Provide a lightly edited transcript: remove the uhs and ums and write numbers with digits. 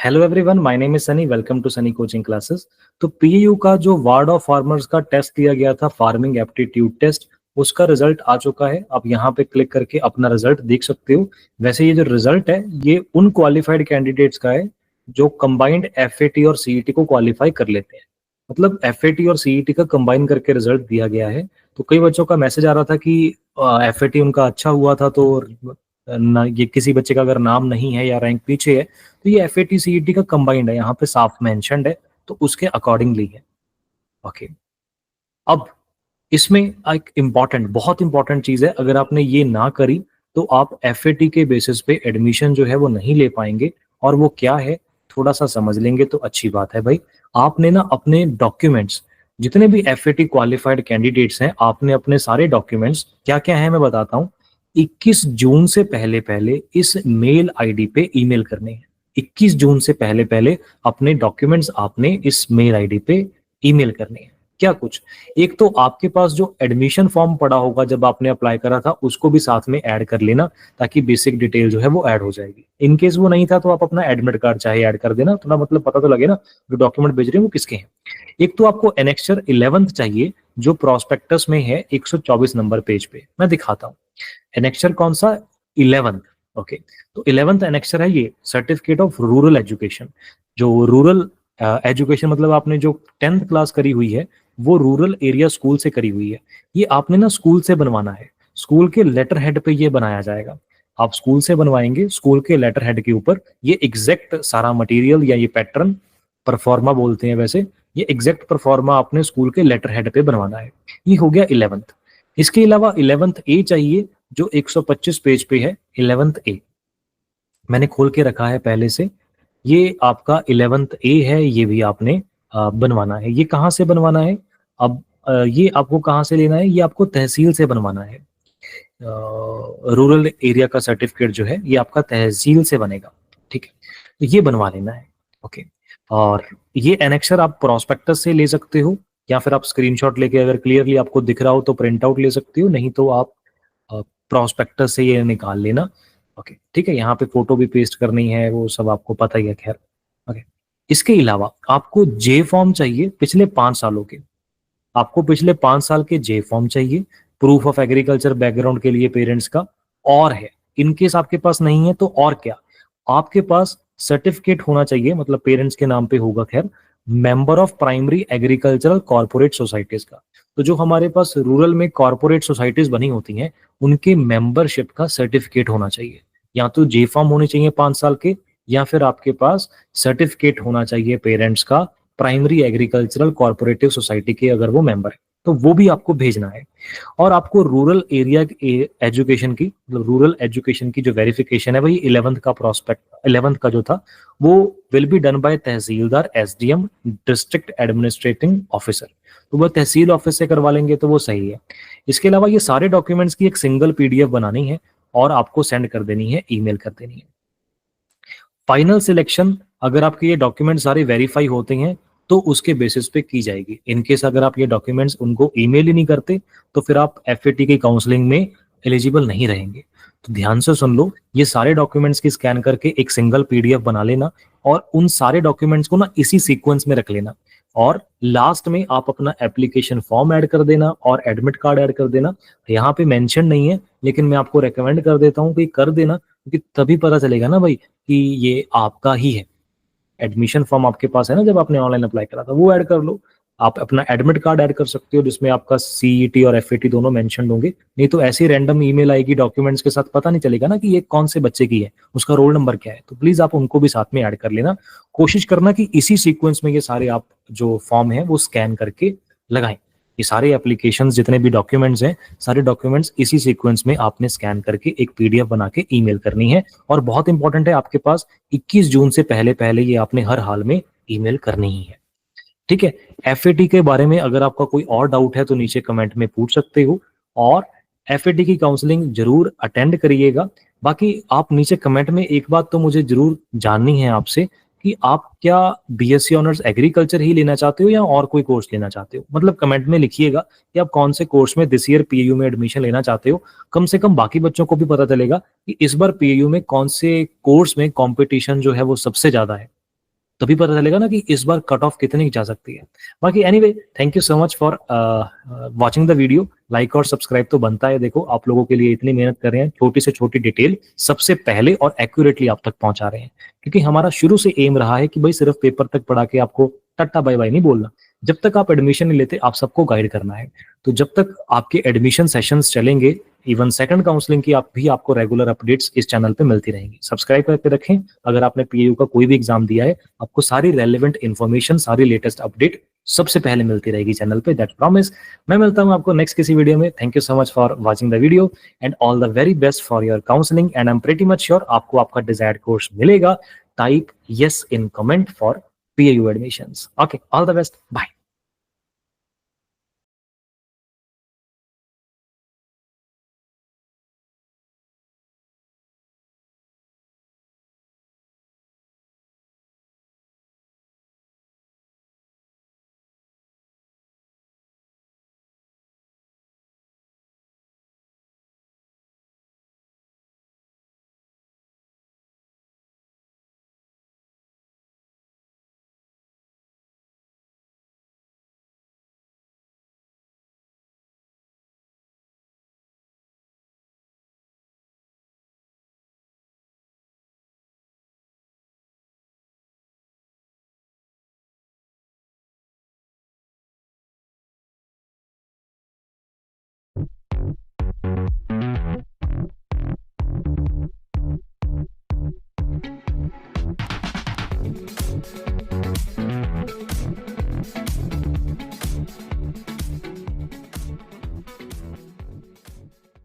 Hello everyone, my name is Sunny. Welcome to Sunny coaching classes. तो PAU का जो ward of farmers का test दिया गया था, फार्मिंग एप्टीट्यूड टेस्ट, उसका रिजल्ट आ चुका है। आप यहाँ पे क्लिक करके अपना रिजल्ट देख सकते हो। वैसे ये जो रिजल्ट है ये उन क्वालिफाइड कैंडिडेट्स का है जो कंबाइंड एफएटी और सीईटी को क्वालिफाई कर लेते हैं। मतलब एफएटी और सीईटी का कंबाइन करके रिजल्ट दिया गया है। तो कई बच्चों का मैसेज आ रहा था कि एफएटी उनका अच्छा हुआ था, तो ना ये किसी बच्चे का अगर नाम नहीं है या रैंक पीछे है, तो ये F A T C E T का कंबाइंड है, यहाँ पे साफ मेंशन्ड है, तो उसके अकॉर्डिंगली है। ओके, अब इसमें एक इम्पॉर्टेंट, बहुत इंपॉर्टेंट चीज है। अगर आपने ये ना करी तो आप एफ ए टी के बेसिस पे एडमिशन जो है वो नहीं ले पाएंगे। और वो क्या है, थोड़ा सा समझ लेंगे तो अच्छी बात है भाई। आपने ना अपने डॉक्यूमेंट्स, जितने भी F A T qualified candidates हैं, आपने अपने सारे डॉक्यूमेंट्स क्या क्या है मैं बताता हूँ। 21 जून से पहले पहले इस मेल आईडी पे ईमेल करने हैं। 21 जून से पहले पहले अपने डॉक्यूमेंट्स आपने इस मेल आईडी पे ईमेल करने हैं। क्या कुछ, एक तो आपके पास जो एडमिशन फॉर्म पड़ा होगा जब आपने अप्लाई करा था, उसको भी साथ में ऐड कर लेना, ताकि बेसिक डिटेल जो है वो ऐड हो जाएगी। इनकेस वो नहीं था तो आप अपना एडमिट कार्ड चाहे ऐड कर देना, थोड़ा मतलब पता तो लगे ना जो डॉक्यूमेंट भेज रहे हैं वो किसके हैं। एक तो आपको एनेक्चर 11th चाहिए, जो प्रोस्पेक्टस में है 124 नंबर पेज पे। मैं दिखाता हूँ एनेक्चर कौन सा, 11th। ओके, तो 11th एनेक्चर है ये सर्टिफिकेट ऑफ रूरल एजुकेशन। जो रूरल एजुकेशन मतलब आपने जो 10th क्लास करी हुई है वो रूरल एरिया स्कूल से करी हुई है। ये आपने ना स्कूल से बनवाना है, स्कूल के लेटर हेड पे ये बनाया जाएगा। आप स्कूल से बनवाएंगे, स्कूल के लेटर हेड के ऊपर ये एग्जैक्ट सारा मटेरियल या ये पैटर्न, परफॉर्मा बोलते हैं वैसे, ये एग्जैक्ट परफॉर्मा आपने स्कूल के लेटर हेड पे बनवाना है। ये हो गया 11th। इसके अलावा 11th ए चाहिए, जो 125 पेज पे है। 11th ए मैंने खोल के रखा है पहले से। ये आपका 11th ए है, ये भी आपने बनवाना है। ये कहाँ से बनवाना है, अब ये आपको कहाँ से लेना है, ये आपको तहसील से बनवाना है। रूरल एरिया का सर्टिफिकेट जो है ये आपका तहसील से बनेगा, ठीक है, तो ये बनवा लेना है। ओके, और ये एनेक्चर आप प्रोस्पेक्टस से ले सकते हो, या फिर आप स्क्रीनशॉट लेके, अगर क्लियरली आपको दिख रहा हो तो प्रिंट आउट ले सकते हो, नहीं तो आप प्रोस्पेक्टस से ये निकाल लेना। ओके, ठीक है, यहाँ पे फोटो भी पेस्ट करनी है, वो सब आपको पता ही है, खैर। ओके, इसके अलावा आपको जे फॉर्म चाहिए पिछले 5 सालों के। आपको पिछले 5 साल के जे फॉर्म चाहिए, प्रूफ ऑफ एग्रीकल्चर बैकग्राउंड के लिए पेरेंट्स का। और है, इनकेस आपके पास नहीं है तो और क्या, आपके पास सर्टिफिकेट होना चाहिए, मतलब पेरेंट्स के नाम पे होगा, खैर, member of primary agricultural corporate societies का। तो जो हमारे पास रूरल में कॉर्पोरेट सोसाइटीज बनी होती हैं, उनके मेंबरशिप का सर्टिफिकेट होना चाहिए। या तो जे फॉर्म होने चाहिए 5 साल के, या फिर आपके पास सर्टिफिकेट होना चाहिए पेरेंट्स का प्राइमरी एग्रीकल्चरल कॉर्पोरेटिव सोसाइटी के, अगर वो मेंबर है तो वो भी आपको भेजना है। और आपको रूरल एरिया एजुकेशन की, मतलब रूरल एजुकेशन की जो वेरिफिकेशन है वही 11th का प्रोस्पेक्ट, 11th का जो था वो will be done by tehsildar, SDM, district administrating officer. तो वो तहसील ऑफिस से करवा लेंगे तो वो सही है। इसके अलावा ये सारे डॉक्यूमेंट्स की एक सिंगल पीडीएफ बनानी है और आपको सेंड कर देनी है, ईमेल कर देनी है। फाइनल सिलेक्शन, अगर आपके ये डॉक्यूमेंट सारे वेरीफाई होते हैं तो उसके बेसिस पे की जाएगी। इनकेस अगर आप ये डॉक्यूमेंट्स उनको ईमेल ही नहीं करते तो फिर आप एफएटी की काउंसलिंग में एलिजिबल नहीं रहेंगे। तो ध्यान से सुन लो, ये सारे डॉक्यूमेंट्स की स्कैन करके एक सिंगल पीडीएफ बना लेना, और उन सारे डॉक्यूमेंट्स को ना इसी सीक्वेंस में रख लेना। और लास्ट में आप अपना एप्लीकेशन फॉर्म ऐड कर देना और एडमिट कार्ड ऐड कर देना। यहाँ पे मेंशन नहीं है, लेकिन मैं आपको रेकमेंड कर देता हूँ कि कर देना, क्योंकि तभी पता चलेगा ना भाई कि ये आपका ही है। एडमिशन फॉर्म आपके पास है ना, जब आपने ऑनलाइन अप्लाई करा था, वो ऐड कर लो। आप अपना एडमिट कार्ड ऐड कर सकते हो, जिसमें आपका सीईटी और एफएटी दोनों मेंशन होंगे। नहीं तो ऐसी रैंडम ईमेल आएगी डॉक्यूमेंट्स के साथ, पता नहीं चलेगा ना कि ये कौन से बच्चे की है, उसका रोल नंबर क्या है। तो प्लीज आप उनको भी साथ में ऐड कर लेना। कोशिश करना कि इसी सीक्वेंस में ये सारे आप जो फॉर्म है वो स्कैन करके लगाएं। ये सारे एप्लीकेशंस, जितने भी डॉक्यूमेंट्स हैं, सारे डॉक्यूमेंट्स इसी सीक्वेंस में आपने स्कैन करके एक पीडीएफ बना के ईमेल करनी है। और बहुत इंपॉर्टेंट है, आपके पास 21 जून से पहले पहले ये आपने हर हाल में ईमेल करनी ही है, ठीक है। एफएटी के बारे में अगर आपका कोई और डाउट है तो नीचे कमेंट में पूछ सकते हो, और एफएटी की काउंसलिंग जरूर अटेंड करिएगा। बाकी आप नीचे कमेंट में एक बात तो मुझे जरूर जाननी है आपसे, कि आप क्या बीएससी ऑनर्स एग्रीकल्चर ही लेना चाहते हो या और कोई कोर्स लेना चाहते हो। मतलब कमेंट में लिखिएगा कि आप कौन से कोर्स में दिस ईयर पीएयू में एडमिशन लेना चाहते हो। कम से कम बाकी बच्चों को भी पता चलेगा कि इस बार पीएयू में कौन से कोर्स में कंपटीशन जो है वो सबसे ज्यादा है। तभी पता चलेगा ना कि इस बार कट ऑफ कितनी जा सकती है। बाकी anyway, thank you so much for watching the video. Like और सब्सक्राइब तो बनता है, देखो आप लोगों के लिए इतनी मेहनत कर रहे हैं, छोटी से छोटी डिटेल सबसे पहले और एक्यूरेटली आप तक पहुंचा रहे हैं, क्योंकि हमारा शुरू से एम रहा है कि भाई सिर्फ पेपर तक पढ़ा के आपको टाटा बाय बाय नहीं बोलना। जब तक आप एडमिशन नहीं लेते, आप सबको गाइड करना है। तो जब तक आपके एडमिशन सेशंस चलेंगे, इवन सेकंड काउंसलिंग की आपको रेगुलर अपडेट्स इस चैनल पे मिलती रहेंगी। सब्सक्राइब करके रखें। अगर आपने पीएयू का कोई भी एग्जाम दिया है, आपको सारी रेलेवेंट इन्फॉर्मेशन, सारी लेटेस्ट अपडेट सबसे पहले मिलती रहेगी चैनल पे, दैट प्रॉमिस। मैं मिलता हूं आपको नेक्स्ट किसी वीडियो में। Thank you so much for watching the video and all the very best for your counselling, and I am pretty much sure आपको आपका डिजायर्ड कोर्स मिलेगा। Type yes in comment for PAU admissions. Okay, all the best. Bye.